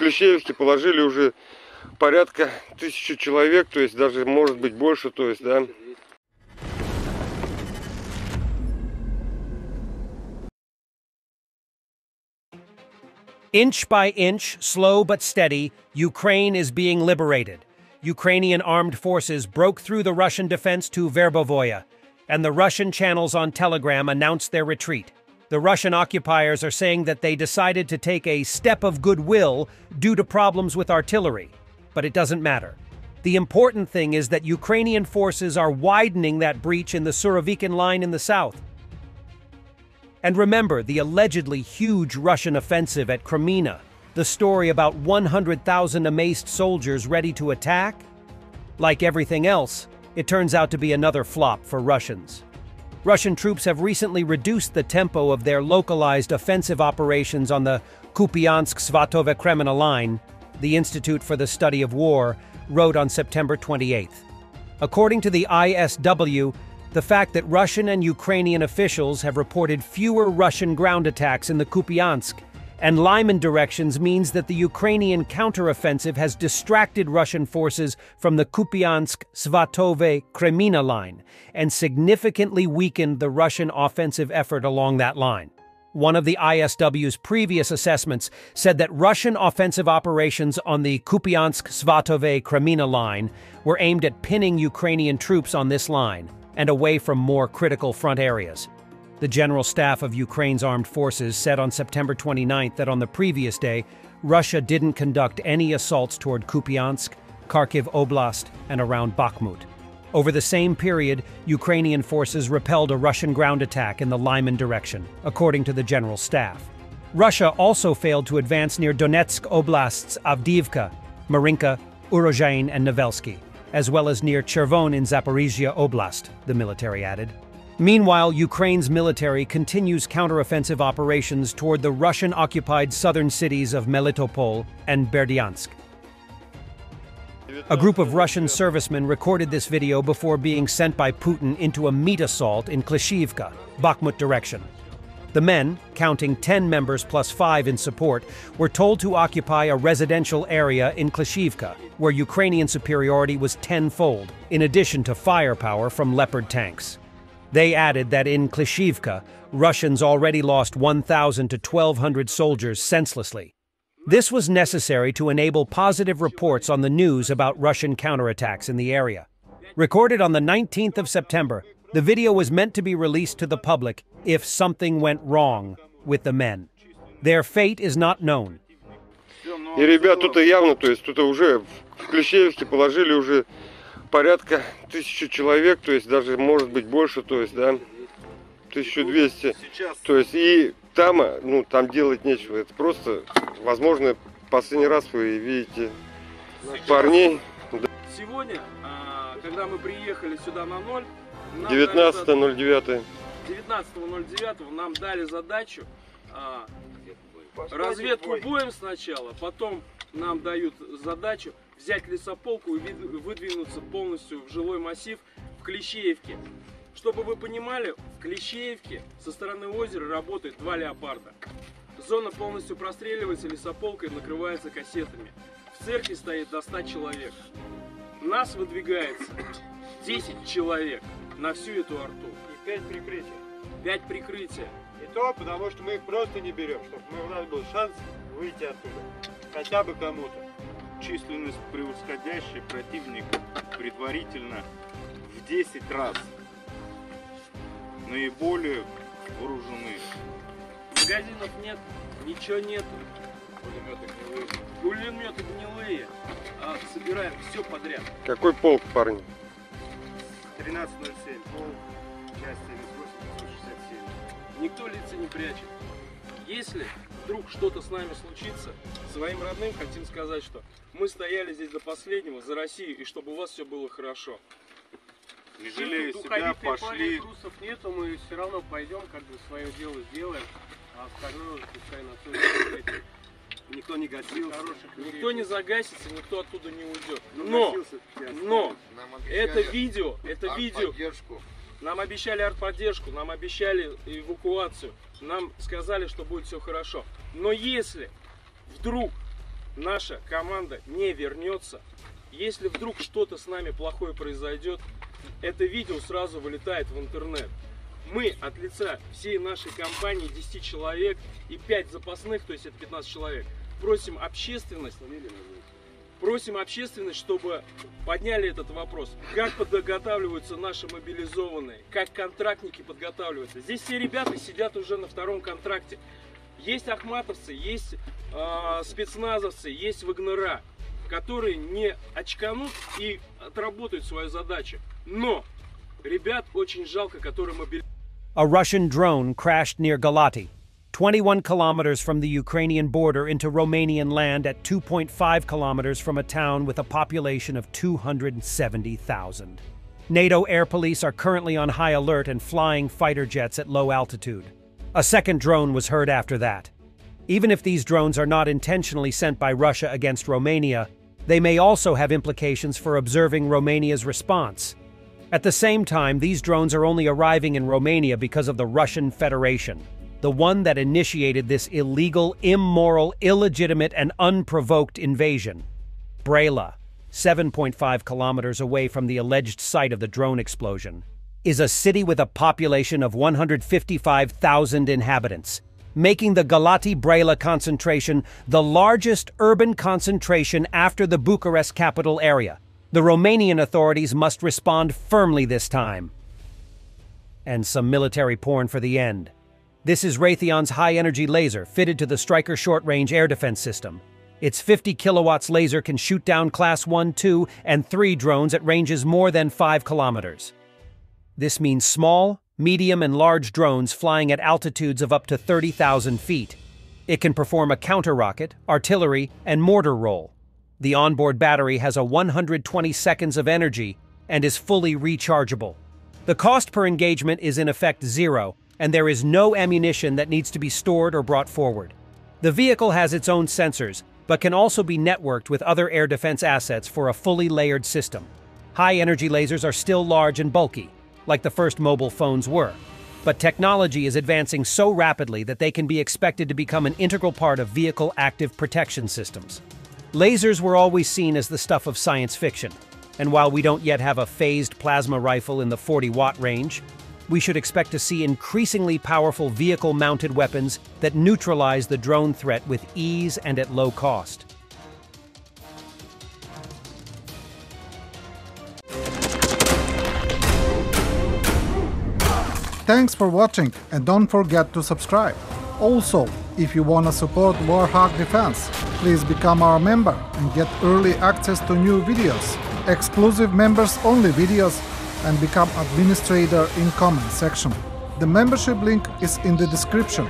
Клещеевске положили уже порядка 1000 человек, то есть даже может быть больше, то есть, да. Inch by inch, slow but steady, Ukraine is being liberated. Ukrainian armed forces broke through the Russian defense to Verbove, and the Russian channels on Telegram announced their retreat. The Russian occupiers are saying that they decided to take a step of goodwill due to problems with artillery. But it doesn't matter. The important thing is that Ukrainian forces are widening that breach in the Surovikin line in the south. And remember the allegedly huge Russian offensive at Kreminna, the story about 100,000 amazed soldiers ready to attack? Like everything else, it turns out to be another flop for Russians. Russian troops have recently reduced the tempo of their localized offensive operations on the Kupiansk-Svatove-Kreminna line, the Institute for the Study of War wrote on September 28th. According to the ISW, the fact that Russian and Ukrainian officials have reported fewer Russian ground attacks in the Kupiansk and Lyman directions means that the Ukrainian counteroffensive has distracted Russian forces from the Kupiansk-Svatove-Kreminna line and significantly weakened the Russian offensive effort along that line. One of the ISW's previous assessments said that Russian offensive operations on the Kupiansk-Svatove-Kreminna line were aimed at pinning Ukrainian troops on this line and away from more critical front areas. The General Staff of Ukraine's armed forces said on September 29th that on the previous day, Russia didn't conduct any assaults toward Kupiansk, Kharkiv Oblast, and around Bakhmut. Over the same period, Ukrainian forces repelled a Russian ground attack in the Lyman direction, according to the General Staff. Russia also failed to advance near Donetsk Oblast's Avdiivka, Marinka, Urozhain, and Novelsky, as well as near Chervon in Zaporizhia Oblast, the military added. Meanwhile, Ukraine's military continues counteroffensive operations toward the Russian-occupied southern cities of Melitopol and Berdyansk. A group of Russian servicemen recorded this video before being sent by Putin into a meat assault in Klishivka, Bakhmut direction. The men, counting 10 members plus 5 in support, were told to occupy a residential area in Klishivka, where Ukrainian superiority was tenfold, in addition to firepower from Leopard tanks. They added that in Klishivka, Russians already lost 1,000 to 1,200 soldiers senselessly. This was necessary to enable positive reports on the news about Russian counterattacks in the area. Recorded on the 19th of September, the video was meant to be released to the public if something went wrong with the men. Their fate is not known. И, ребят, тут явно, то есть тут уже в Клещеевске положили уже порядка 1000 человек, то есть даже может быть больше, то есть, да, 1200. То есть и там, ну, там делать нечего. Это просто, возможно, последний раз вы видите парней. Сегодня, когда мы приехали сюда на 0, 19.09. 19.09 нам дали задачу разведку боем сначала, потом нам дают задачу взять лесополку и выдвинуться полностью в жилой массив в Клещеевке. Чтобы вы понимали, в Клещеевке со стороны озера работает 2 леопарда. Зона полностью простреливается лесополкой, накрывается кассетами. В церкви стоит до 100 человек. Нас выдвигается 10 человек на всю эту арту. И 5 прикрытия. 5 прикрытия. И то, потому что мы их просто не берем, чтобы у нас был шанс выйти оттуда. Хотя бы кому-то. Численность превосходящая противника предварительно в 10 раз. Наиболее вооружены. Магазинов нет, ничего нет. Пулеметы гнилые. Пулеметы гнилые. Собираем все подряд. Какой полк, парни? 13.07, пол, часть 78-167. Никто лица не прячет. Если вдруг что-то с нами случится, своим родным хотим сказать, что мы стояли здесь до последнего за Россию, и чтобы у вас все было хорошо. Не жалея себя, пошли. Трусов нету, мы все равно пойдем, как бы свое дело сделаем, а остальное пускай на то. Никто не гасился, никто не загасится, никто оттуда не уйдет. Но это видео, нам обещали артподдержку, нам обещали эвакуацию, нам сказали, что будет все хорошо. Но если вдруг наша команда не вернется, если вдруг что-то с нами плохое произойдет, это видео сразу вылетает в интернет. Мы от лица всей нашей компании, 10 человек и 5 запасных, то есть это 15 человек, просим общественность, чтобы подняли этот вопрос. Как подготавливаются наши мобилизованные, как контрактники подготавливаются. Здесь все ребята сидят уже на втором контракте. Есть ахматовцы, есть спецназовцы, есть вагнера, которые не очканут и отработают свою задачу. Но ребят очень жалко, которые мобилизованы. A Russian drone crashed near Galati, 21 kilometers from the Ukrainian border into Romanian land at 2.5 kilometers from a town with a population of 270,000. NATO air police are currently on high alert and flying fighter jets at low altitude. A second drone was heard after that. Even if these drones are not intentionally sent by Russia against Romania, they may also have implications for observing Romania's response. At the same time, these drones are only arriving in Romania because of the Russian Federation, the one that initiated this illegal, immoral, illegitimate, and unprovoked invasion. Brela, 7.5 kilometers away from the alleged site of the drone explosion, is a city with a population of 155,000 inhabitants, making the Galati-Brela concentration the largest urban concentration after the Bucharest capital area. The Romanian authorities must respond firmly this time. And some military porn for the end. This is Raytheon's high-energy laser fitted to the Stryker short-range air defense system. Its 50 kilowatts laser can shoot down Class 1, 2, and 3 drones at ranges more than 5 kilometers. This means small, medium, and large drones flying at altitudes of up to 30,000 feet. It can perform a counter-rocket, artillery, and mortar role. The onboard battery has a 120 seconds of energy and is fully rechargeable. The cost per engagement is in effect zero, and there is no ammunition that needs to be stored or brought forward. The vehicle has its own sensors, but can also be networked with other air defense assets for a fully layered system. High-energy lasers are still large and bulky, like the first mobile phones were, but technology is advancing so rapidly that they can be expected to become an integral part of vehicle active protection systems. Lasers were always seen as the stuff of science fiction, and while we don't yet have a phased plasma rifle in the 40-watt range, we should expect to see increasingly powerful vehicle-mounted weapons that neutralize the drone threat with ease and at low cost. Thanks for watching, and don't forget to subscribe. Also, if you wanna support Warthog Defense, please become our member and get early access to new videos, exclusive members-only videos, and become administrator in comment section. The membership link is in the description.